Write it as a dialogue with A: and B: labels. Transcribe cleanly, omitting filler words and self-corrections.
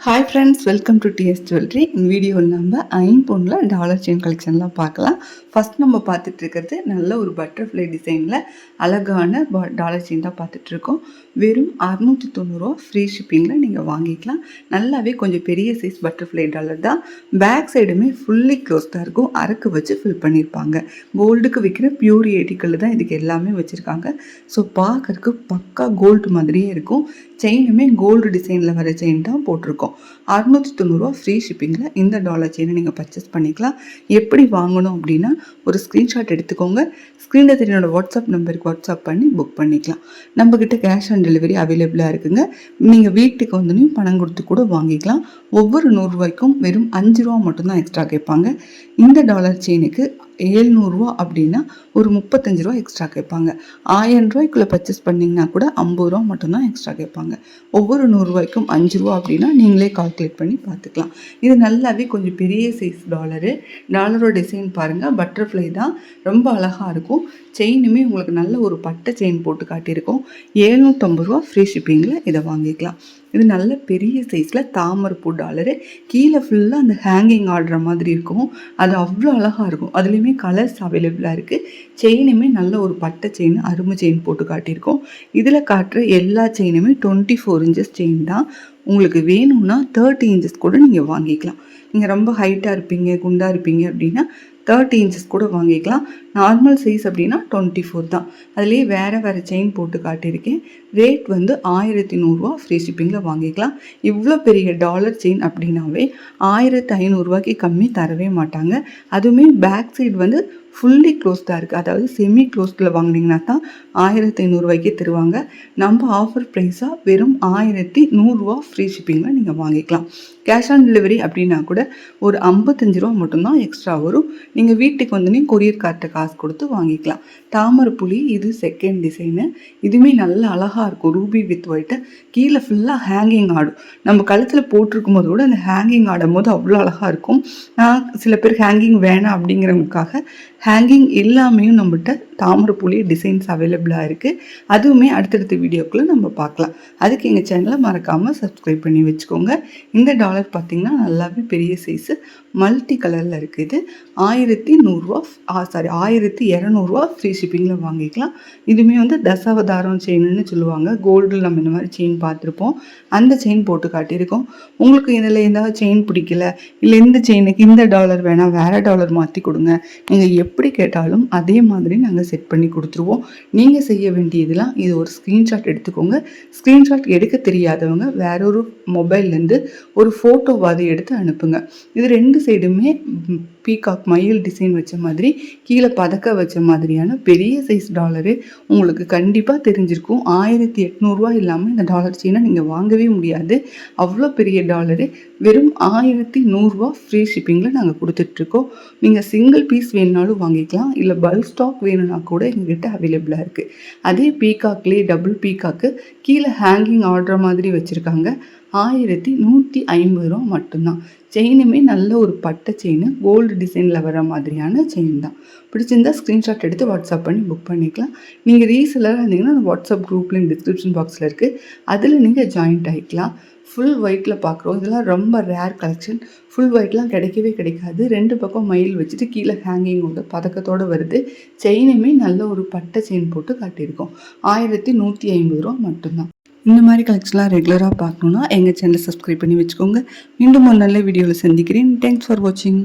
A: Hi friends, welcome to DS jewellery. இந்த வீடியோவில் நம்ம ஐம்பொன்னில் டாலர் செயின் கலெக்ஷன்லாம் பார்க்கலாம். ஃபஸ்ட் நம்ம பார்த்துட்டு இருக்கிறது நல்ல ஒரு பட்டர்ஃப்ளை டிசைனில் அழகான டாலர் செயின் தான் பார்த்துட்ருக்கோம். வெறும் 690 ஃப்ரீ ஷிப்பிங்கில் நீங்கள் வாங்கிக்கலாம். நல்லாவே கொஞ்சம் பெரிய சைஸ் பட்டர்ஃப்ளை டாலர் தான். பேக் சைடுமே ஃபுல்லி க்ளோஸ் தான் இருக்கும். அரக்கு வச்சு ஃபில் பண்ணியிருப்பாங்க. கோல்டுக்கு விற்கிற பியூர் ஏடிக்கல் தான் இதுக்கு எல்லாமே வச்சுருக்காங்க. ஸோ பார்க்கறதுக்கு பக்கா கோல்டு மாதிரியே இருக்கும். செயினுமே கோல்டு டிசைனில் வர செயின் தான் போட்டிருக்கோம். 690 ஃப்ரீ ஷிப்பிங்கில் இந்த டாலர் செயினை நீங்கள் பர்ச்சேஸ் பண்ணிக்கலாம். எப்படி வாங்கணும் அப்படின்னா ஒரு ஸ்க்ரீன்ஷாட் எடுத்துக்கோங்க. ஸ்க்ரீனில் தெரியோட வாட்ஸ்அப் நம்பருக்கு வாட்ஸ்அப் பண்ணி புக் பண்ணிக்கலாம். நம்மக்கிட்ட கேஷ் ஆன் டெலிவரி அவைலபிளாக இருக்குங்க. நீங்கள் வீட்டுக்கு வந்து பணம் கொடுத்து கூட வாங்கிக்கலாம். ஒவ்வொரு 100 ரூபாய்க்கும் வெறும் 5 ரூபா மட்டும்தான் எக்ஸ்ட்ரா கேட்பாங்க. இந்த டாலர் செயினுக்கு 700 ரூபா அப்படின்னா ஒரு 35 ரூபா எக்ஸ்ட்ரா கேட்பாங்க. 1000 ரூபாய்க்குள்ளே பர்ச்சேஸ் பண்ணிங்கன்னா கூட 50 ரூபா மட்டும்தான் எக்ஸ்ட்ரா கேட்பாங்க. ஒவ்வொரு 100 ரூபாய்க்கும் 5 ரூபா அப்படின்னா நீங்களே கால்குலேட் பண்ணி பார்த்துக்கலாம். இது நல்லாவே கொஞ்சம் பெரிய சைஸ் டாலரோட டிசைன் பாருங்கள். பட்டர்ஃப்ளை தான், ரொம்ப அழகாக இருக்கும். செயினுமே உங்களுக்கு நல்ல ஒரு பட்டை செயின் போட்டு காட்டியிருக்கோம். 750 ரூபா ஃப்ரீ ஷிப்பிங்கில் இதை வாங்கிக்கலாம். இது நல்ல பெரிய சைஸில் தாமரைப்பூ டாலரு. கீழே ஃபுல்லாக அந்த ஹேங்கிங் ஆடுற மாதிரி இருக்கும். அது அவ்வளோ அழகாக இருக்கும். அதுலேயுமே கலர்ஸ் அவைலபிளாக இருக்குது. செயினுமே நல்ல ஒரு பட்டை செயின், அருமை செயின் போட்டு காட்டியிருக்கோம். இதில் காட்டுற எல்லா செயினுமே 24 இன்ச்சஸ் செயின் தான். உங்களுக்கு வேணும்னா 30 இன்ச்சஸ் கூட நீங்கள் வாங்கிக்கலாம். நீங்கள் ரொம்ப ஹைட்டாக இருப்பீங்க, குண்டாக இருப்பீங்க அப்படின்னா 30 இன்ச்சஸ் கூட வாங்கிக்கலாம். நார்மல் சைஸ் அப்படின்னா 24 தான். அதுலேயே வேறு செயின் போட்டு காட்டியிருக்கேன். ரேட் வந்து 1100 ரூபா ஃப்ரீ ஷிப்பிங்கில் வாங்கிக்கலாம். இவ்வளோ பெரிய டாலர் செயின் அப்படின்னாவே 1500 ரூபாய்க்கு கம்மி தரவே மாட்டாங்க. அதுவுமே பேக் சைடு வந்து ஃபுல்லி க்ளோஸ்டாக இருக்குது. அதாவது செமி க்ளோஸ்டில் வாங்கினீங்கன்னா தான் 1500 ரூபாய்க்கே தருவாங்க. நம்ம ஆஃபர் ப்ரைஸாக வெறும் 1100 ரூபா ஃப்ரீ ஷிப்பிங்கில் நீங்கள் வாங்கிக்கலாம். கேஷ் ஆன் டெலிவரி அப்படின்னா கூட ஒரு 55 ரூபா மட்டும்தான் எக்ஸ்ட்ரா வரும். நீங்கள் வீட்டுக்கு வந்து கொரியர் கார்ட்டை காசு கொடுத்து வாங்கிக்கலாம். தாமரைப்புலி இது செகண்ட் டிசைனு. இதுவுமே நல்ல அழகாக இருக்கும். Ruby with white. கீழே ஃபுல்லாக ஹேங்கிங் ஆடும். நம்ம கழுத்தில் போட்டிருக்கும் போது கூட அந்த ஹேங்கிங் ஆடும் போது அவ்வளோ அழகாக இருக்கும். சில பேர் ஹேங்கிங் வேணாம் அப்படிங்கிறவங்களுக்காக ஹேங்கிங் எல்லாமேயும் நம்மகிட்ட தாமரைப்புலி டிசைன்ஸ் அவைலபிளாக இருக்குது. அதுவுமே அடுத்தடுத்த வீடியோக்குள்ளே நம்ம பார்க்கலாம். அதுக்கு எங்கள் சேனலை மறக்காமல் சப்ஸ்கிரைப் பண்ணி வச்சுக்கோங்க. இந்த டாலர் பார்த்திங்கன்னா நல்லாவே பெரிய சைஸு மல்டி கலரில் இருக்குது. 1200 ரூபா ஃப்ரீ ஷிப்பிங்கில் வாங்கிக்கலாம். இதுவுமே வந்து தசாவதாரம் செயின்னு சொல்லுவாங்க. கோல்டில் நம்ம இந்த மாதிரி செயின் பார்த்துருப்போம். அந்த செயின் போட்டு காட்டியிருக்கோம். உங்களுக்கு இதில் ஏதாவது செயின் பிடிக்கல, இல்லை இந்த செயினுக்கு இந்த டாலர் வேணால் வேறு டாலர் மாற்றி கொடுங்க, நீங்கள் எப்படி கேட்டாலும் அதே மாதிரி நாங்கள் செட் பண்ணி கொடுத்துருவோம். நீங்கள் செய்ய வேண்டியதெல்லாம் இது ஒரு ஸ்க்ரீன்ஷாட் எடுத்துக்கோங்க. ஸ்க்ரீன்ஷாட் எடுக்க தெரியாதவங்க வேறொரு மொபைல்லேருந்து ஒரு ஃபோட்டோவாது எடுத்து அனுப்புங்க. இது 2 சைடுமே பீகாக் மயில் டிசைன் வச்ச மாதிரி கீழே பதக்க வச்ச மாதிரியான பெரிய சைஸ் டாலரு உங்களுக்கு கண்டிப்பாக தெரிஞ்சிருக்கும். 1800 ரூபா இல்லாமல் இந்த டாலர் செயினை நீங்கள் வாங்கவே முடியாது. அவ்வளோ பெரிய டாலரு வெறும் 1100 ரூபா ஃப்ரீ ஷிப்பிங்கில் நாங்கள் கொடுத்துட்ருக்கோம். நீங்கள் சிங்கிள் பீஸ் வேணுனாலும் வாங்கிக்கலாம், இல்லை பல்க் ஸ்டாக் வேணும்னா கூட எங்ககிட்ட அவைலபிளாக இருக்குது. அதே பீகாக்லேயே டபுள் பீகாக்கு கீழே ஹேங்கிங் ஆடுற மாதிரி வச்சுருக்காங்க. 1150 ரூபா மட்டும்தான். செயினுமே நல்ல ஒரு பட்டை செயின், கோல்டு டிசைனில் வர மாதிரியான செயின் தான். பிடிச்சிருந்தா ஸ்க்ரீன்ஷாட் எடுத்து வாட்ஸ்அப் பண்ணி புக் பண்ணிக்கலாம். நீங்கள் ரீசெல்லராக இருந்தீங்கன்னா அந்த வாட்ஸ்அப் குரூப்லேயும் டிஸ்கிரிப்ஷன் பாக்ஸில் இருக்குது. அதில் நீங்கள் ஜாயின்ட் ஆகிக்கலாம். ஃபுல் ஒயிட்டில் பார்க்குறோம். இதெல்லாம் ரொம்ப ரேர் கலெக்ஷன். ஃபுல் ஒயிட்லாம் கிடைக்கவே கிடைக்காது. 2 பக்கம் மயில் வச்சுட்டு கீழே ஹேங்கிங்கோட பதக்கத்தோடு வருது. செயினுமே நல்ல ஒரு பட்டை செயின் போட்டு காட்டியிருக்கோம். 1150 ரூபா மட்டும்தான். இந்த மாதிரி கலெக்ஷன்லாம் ரெகுலராக பார்க்கணுன்னா எங்கள் சேனலை சப்ஸ்கிரைப் பண்ணி வச்சுக்கோங்க. மீண்டும் ஒரு நல்ல வீடியோவில் சந்திக்கிறேன். தேங்க்ஸ் ஃபார் வாட்சிங்.